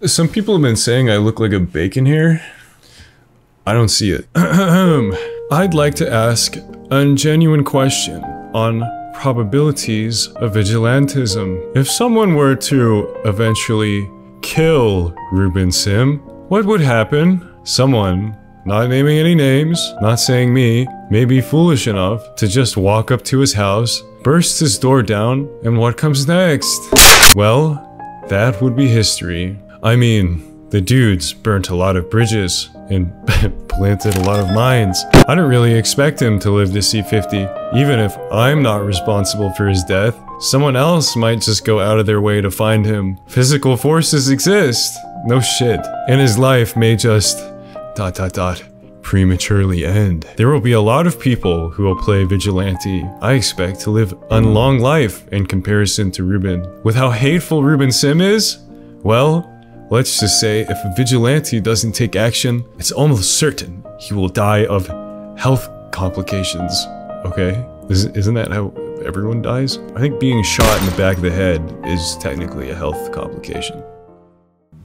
Some people have been saying I look like a bacon here. I don't see it. I'd like to ask a genuine question on probabilities of vigilantism. If someone were to eventually kill Ruben Sim, what would happen? Someone, not naming any names, not saying me, may be foolish enough to just walk up to his house, burst his door down, and what comes next? Well, that would be history. I mean, the dude's burnt a lot of bridges and planted a lot of mines. I don't really expect him to live to see 50. Even if I'm not responsible for his death, someone else might just go out of their way to find him. Physical forces exist. No shit. And his life may just... prematurely end. There will be a lot of people who will play vigilante. I expect to live a long life in comparison to Ruben. With how hateful Ruben Sim is, well, let's just say if a vigilante doesn't take action, it's almost certain he will die of health complications. Okay? Isn't that how everyone dies? I think being shot in the back of the head is technically a health complication.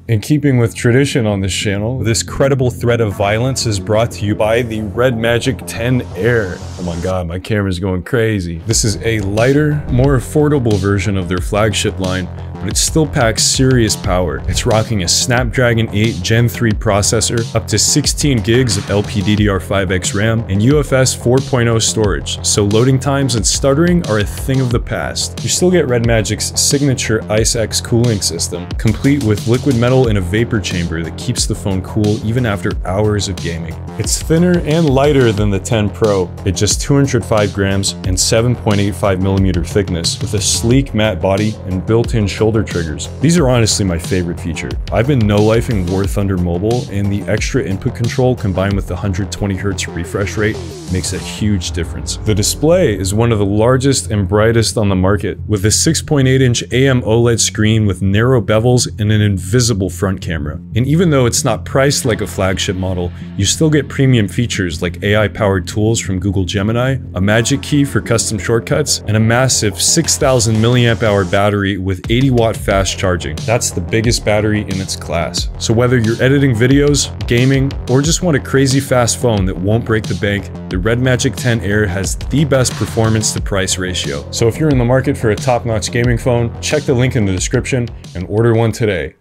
In keeping with tradition on this channel, this credible threat of violence is brought to you by the Red Magic 10 Air. Oh my god, my camera's going crazy. This is a lighter, more affordable version of their flagship line, but it still packs serious power. It's rocking a Snapdragon 8 Gen 3 processor, up to 16 gigs of LPDDR5X RAM, and UFS 4.0 storage, so loading times and stuttering are a thing of the past. You still get Red Magic's signature IceX cooling system, complete with liquid metal in a vapor chamber that keeps the phone cool even after hours of gaming. It's thinner and lighter than the 10 Pro at just 205 grams and 7.85mm thickness with a sleek matte body and built-in shoulder triggers. These are honestly my favorite feature. I've been no-lifing War Thunder Mobile, and the extra input control combined with the 120Hz refresh rate makes a huge difference. The display is one of the largest and brightest on the market, with a 6.8-inch AMOLED screen with narrow bevels and an invisible front camera. And even though it's not priced like a flagship model, you still get premium features like AI-powered tools from Google Gemini, a magic key for custom shortcuts, and a massive 6,000 mAh battery with 80-watt fast charging. That's the biggest battery in its class. So whether you're editing videos, gaming, or just want a crazy fast phone that won't break the bank, the Red Magic 10 Air has the best performance to price ratio. So if you're in the market for a top-notch gaming phone, check the link in the description and order one today.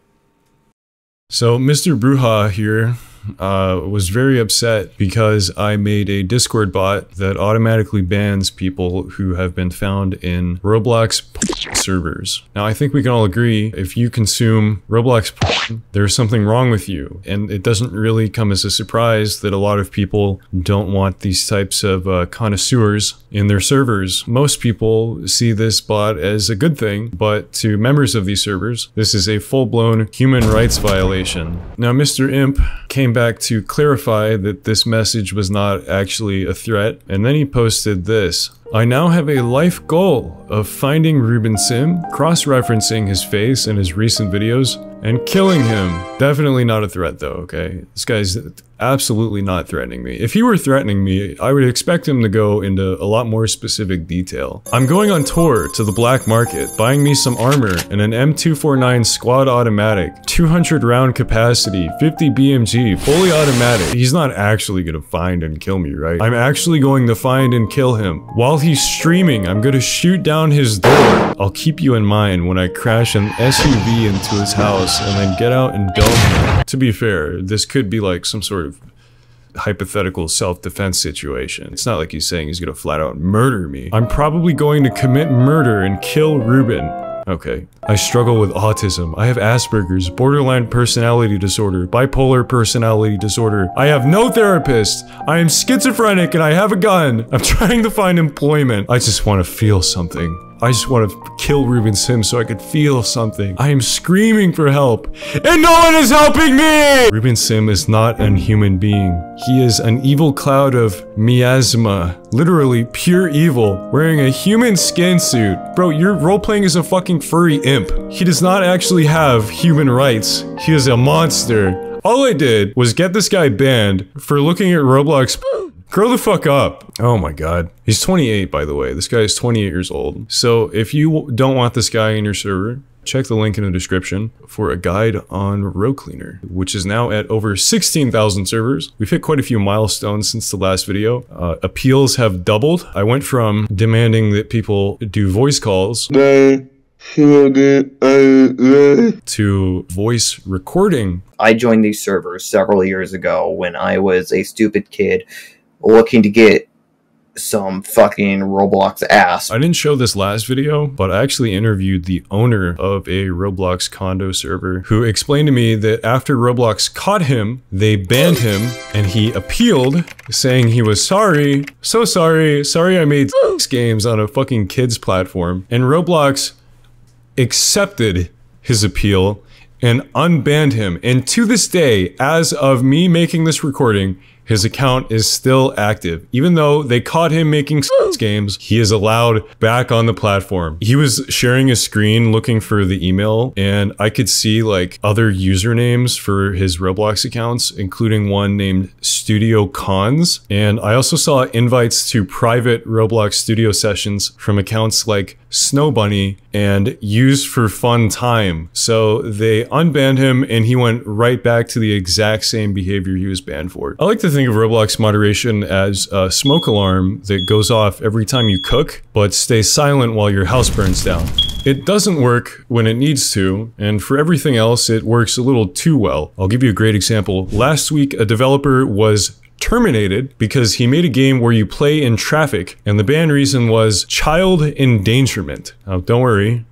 So Mr. Bruja here was very upset because I made a Discord bot that automatically bans people who have been found in Roblox servers. Now I think we can all agree, if you consume Roblox, there's something wrong with you, and it doesn't really come as a surprise that a lot of people don't want these types of connoisseurs in their servers. Most people see this bot as a good thing, but to members of these servers, this is a full-blown human rights violation. Now Mr. Imp came back to clarify that this message was not actually a threat, and then he posted this. I now have a life goal of finding Ruben Sim, cross-referencing his face in his recent videos, and killing him. Definitely not a threat though, okay? This guy's absolutely not threatening me. If he were threatening me, I would expect him to go into a lot more specific detail. I'm going on tour to the black market, buying me some armor and an M249 squad automatic, 200 round capacity, 50 BMG, fully automatic. He's not actually gonna find and kill me, right? I'm actually going to find and kill him. While he's streaming, I'm gonna shoot down his door. I'll keep you in mind when I crash an SUV into his house and then get out and dome him. To be fair, this could be like some sort of hypothetical self-defense situation. It's not like he's saying he's gonna flat out murder me. I'm probably going to commit murder and kill Ruben. Okay. I struggle with autism. I have Asperger's, borderline personality disorder, bipolar personality disorder. I have no therapist. I am schizophrenic and I have a gun. I'm trying to find employment. I just want to feel something. I just want to kill Ruben Sim so I could feel something. I am screaming for help, and no one is helping me! Ruben Sim is not an human being. He is an evil cloud of miasma. Literally pure evil, wearing a human skin suit. Bro, you're role-playing as a fucking furry imp. He does not actually have human rights. He is a monster. All I did was get this guy banned for looking at Roblox. Grow the fuck up. Oh my god. He's 28, by the way. This guy is 28 years old. So if you don't want this guy in your server, check the link in the description for a guide on Row Cleaner, which is now at over 16,000 servers. We've hit quite a few milestones since the last video. Appeals have doubled. I went from demanding that people do voice calls to voice recording. I joined these servers several years ago when I was a stupid kid looking to get some fucking Roblox ass. I didn't show this last video, but I actually interviewed the owner of a Roblox condo server who explained to me that after Roblox caught him, they banned him and he appealed saying he was sorry, so sorry I made games on a fucking kids platform, and Roblox accepted his appeal and unbanned him. And to this day, as of me making this recording, his account is still active. Even though they caught him making games, he is allowed back on the platform. He was sharing a screen looking for the email, and I could see like other usernames for his Roblox accounts, including one named Studio Cons. And I also saw invites to private Roblox studio sessions from accounts like Snow Bunny and Used for Fun Time. So they unbanned him and he went right back to the exact same behavior he was banned for. I like to think of Roblox moderation as a smoke alarm that goes off every time you cook, but stays silent while your house burns down. It doesn't work when it needs to, and for everything else, it works a little too well. I'll give you a great example. Last week, a developer was terminated because he made a game where you play in traffic, and the ban reason was child endangerment. Now, don't worry.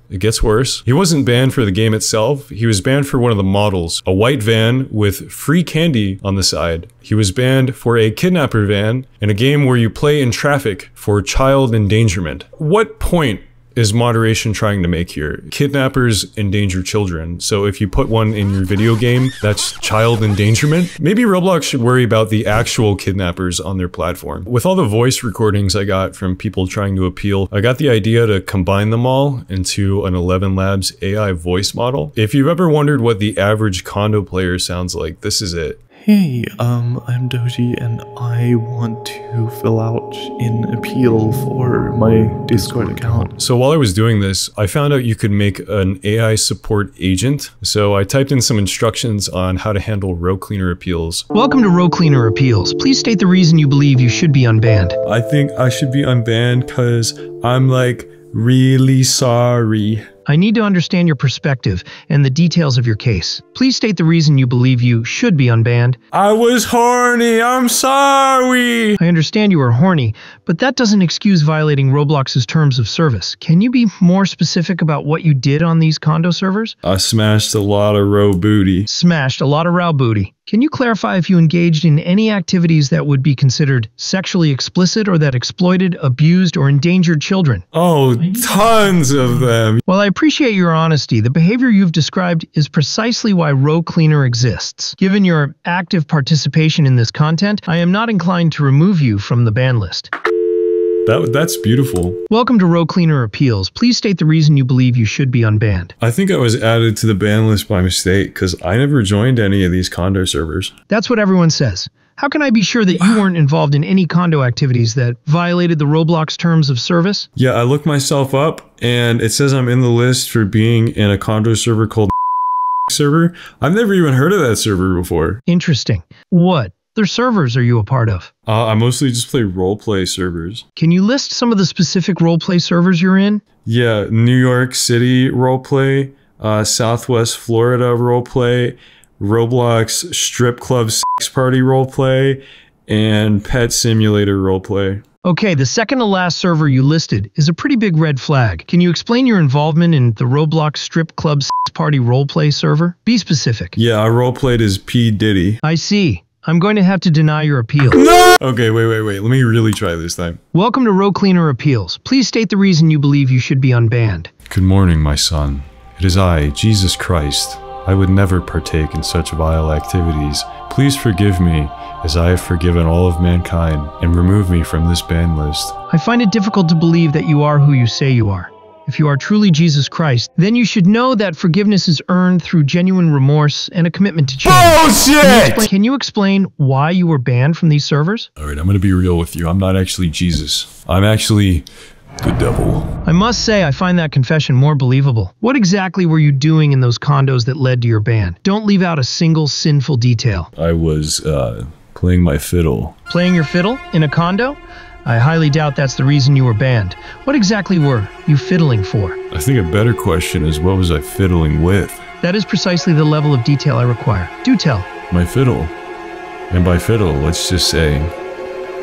It gets worse. He wasn't banned for the game itself. He was banned for one of the models, a white van with free candy on the side. He was banned for a kidnapper van and a game where you play in traffic for child endangerment. What point is moderation trying to make here? Kidnappers endanger children, so if you put one in your video game, that's child endangerment? Maybe Roblox should worry about the actual kidnappers on their platform. With all the voice recordings I got from people trying to appeal, I got the idea to combine them all into an 11 Labs AI voice model. If you've ever wondered what the average condo player sounds like, this is it. Hey, I'm Doji and I want to fill out an appeal for my Discord account. So while I was doing this, I found out you could make an AI support agent. So I typed in some instructions on how to handle Row Cleaner appeals. Welcome to Row Cleaner Appeals. Please state the reason you believe you should be unbanned. I think I should be unbanned because I'm like really sorry. I need to understand your perspective and the details of your case. Please state the reason you believe you should be unbanned. I was horny, I'm sorry! I understand you are horny, but that doesn't excuse violating Roblox's terms of service. Can you be more specific about what you did on these condo servers? I smashed a lot of row booty. Smashed a lot of row booty. Can you clarify if you engaged in any activities that would be considered sexually explicit or that exploited, abused, or endangered children? Oh, tons of them. While I appreciate your honesty, the behavior you've described is precisely why Row Cleaner exists. Given your active participation in this content, I am not inclined to remove you from the ban list. That's beautiful. Welcome to Row Cleaner Appeals. Please state the reason you believe you should be unbanned. I think I was added to the ban list by mistake because I never joined any of these condo servers. That's what everyone says. How can I be sure that you weren't involved in any condo activities that violated the Roblox terms of service? Yeah, I looked myself up and it says I'm in the list for being in a condo server called server. I've never even heard of that server before. Interesting. What other servers are you a part of? I mostly just play roleplay servers. Can you list some of the specific roleplay servers you're in? Yeah, New York City roleplay, Southwest Florida roleplay, Roblox strip club sex party roleplay, and pet simulator roleplay. Okay, the second to last server you listed is a pretty big red flag. Can you explain your involvement in the Roblox strip club sex party roleplay server? Be specific. Yeah, I roleplayed as P. Diddy. I see. I'm going to have to deny your appeal. No! Okay, wait. Let me really try this time. Welcome to Row Cleaner Appeals. Please state the reason you believe you should be unbanned. Good morning, my son. It is I, Jesus Christ. I would never partake in such vile activities. Please forgive me, as I have forgiven all of mankind, and remove me from this ban list. I find it difficult to believe that you are who you say you are. If you are truly Jesus Christ, then you should know that forgiveness is earned through genuine remorse and a commitment to change. Bullshit! Can you explain why you were banned from these servers? Alright, I'm gonna be real with you. I'm not actually Jesus. I'm actually The devil. I must say I find that confession more believable. What exactly were you doing in those condos that led to your ban? Don't leave out a single sinful detail. I was, playing my fiddle. Playing your fiddle? In a condo? I highly doubt that's the reason you were banned. What exactly were you fiddling for? I think a better question is, what was I fiddling with? That is precisely the level of detail I require. Do tell. My fiddle. And by fiddle, let's just say,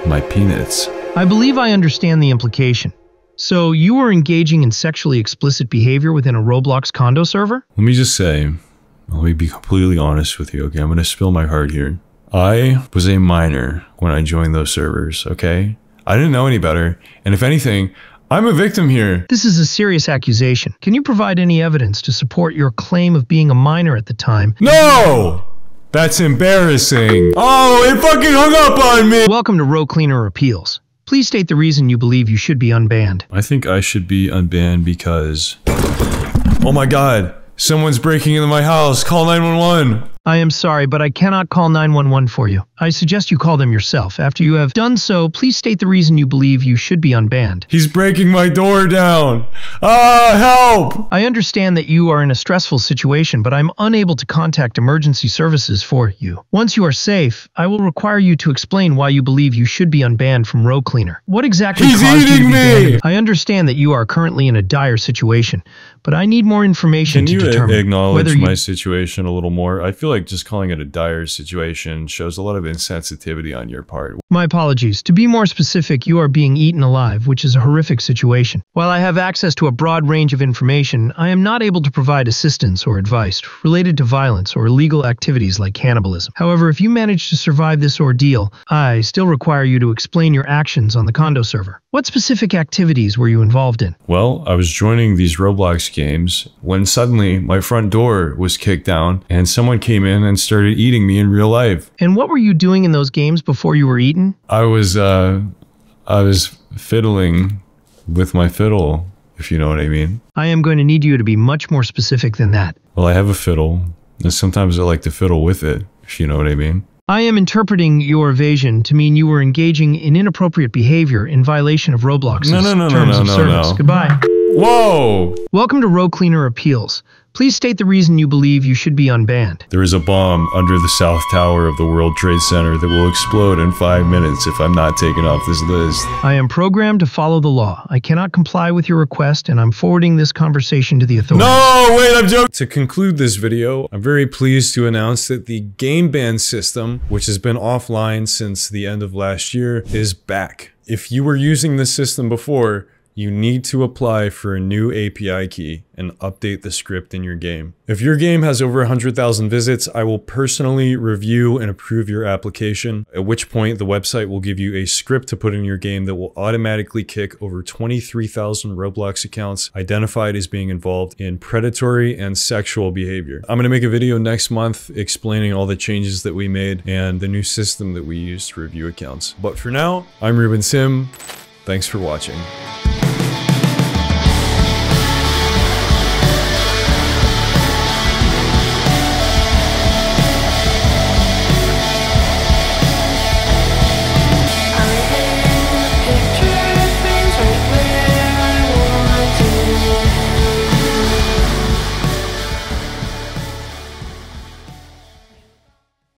my peanuts. I believe I understand the implication. So you were engaging in sexually explicit behavior within a Roblox condo server? Let me just say, let me be completely honest with you, okay? I'm gonna spill my heart here. I was a minor when I joined those servers, okay? I didn't know any better, and if anything, I'm a victim here. This is a serious accusation. Can you provide any evidence to support your claim of being a minor at the time? No! That's embarrassing. Oh, it fucking hung up on me! Welcome to Row Cleaner Appeals. Please state the reason you believe you should be unbanned. I think I should be unbanned because... Oh my god, someone's breaking into my house. Call 911. I am sorry, but I cannot call 911 for you. I suggest you call them yourself. After you have done so, please state the reason you believe you should be unbanned. He's breaking my door down. Ah, help! I understand that you are in a stressful situation, but I'm unable to contact emergency services for you. Once you are safe, I will require you to explain why you believe you should be unbanned from Row Cleaner. What exactly He's caused you to eating be me! banned? I understand that you are currently in a dire situation, but I need more information Can to you determine acknowledge whether my situation a little more? I feel like just calling it a dire situation shows a lot of insensitivity on your part. My apologies. To be more specific, you are being eaten alive, which is a horrific situation. While I have access to a broad range of information, I am not able to provide assistance or advice related to violence or illegal activities like cannibalism. However, if you manage to survive this ordeal, I still require you to explain your actions on the condo server. What specific activities were you involved in? Well, I was joining these Roblox games when suddenly my front door was kicked down and someone came in and started eating me in real life. And what were you doing in those games before you were eaten? I was fiddling with my fiddle, if you know what I mean. I am going to need you to be much more specific than that. Well, I have a fiddle, and sometimes I like to fiddle with it, if you know what I mean. I am interpreting your evasion to mean you were engaging in inappropriate behavior in violation of Roblox's terms of service. Goodbye. Whoa! Welcome to Row Cleaner Appeals. Please state the reason you believe you should be unbanned. There is a bomb under the South Tower of the World Trade Center that will explode in 5 minutes if I'm not taken off this list. I am programmed to follow the law. I cannot comply with your request, and I'm forwarding this conversation to the authorities. No, wait, I'm joking. To conclude this video, I'm very pleased to announce that the game ban system, which has been offline since the end of last year, is back. If you were using this system before, you need to apply for a new API key and update the script in your game. If your game has over 100,000 visits, I will personally review and approve your application, at which point the website will give you a script to put in your game that will automatically kick over 23,000 Roblox accounts identified as being involved in predatory and sexual behavior. I'm gonna make a video next month explaining all the changes that we made and the new system that we use to review accounts. But for now, I'm Ruben Sim. Thanks for watching.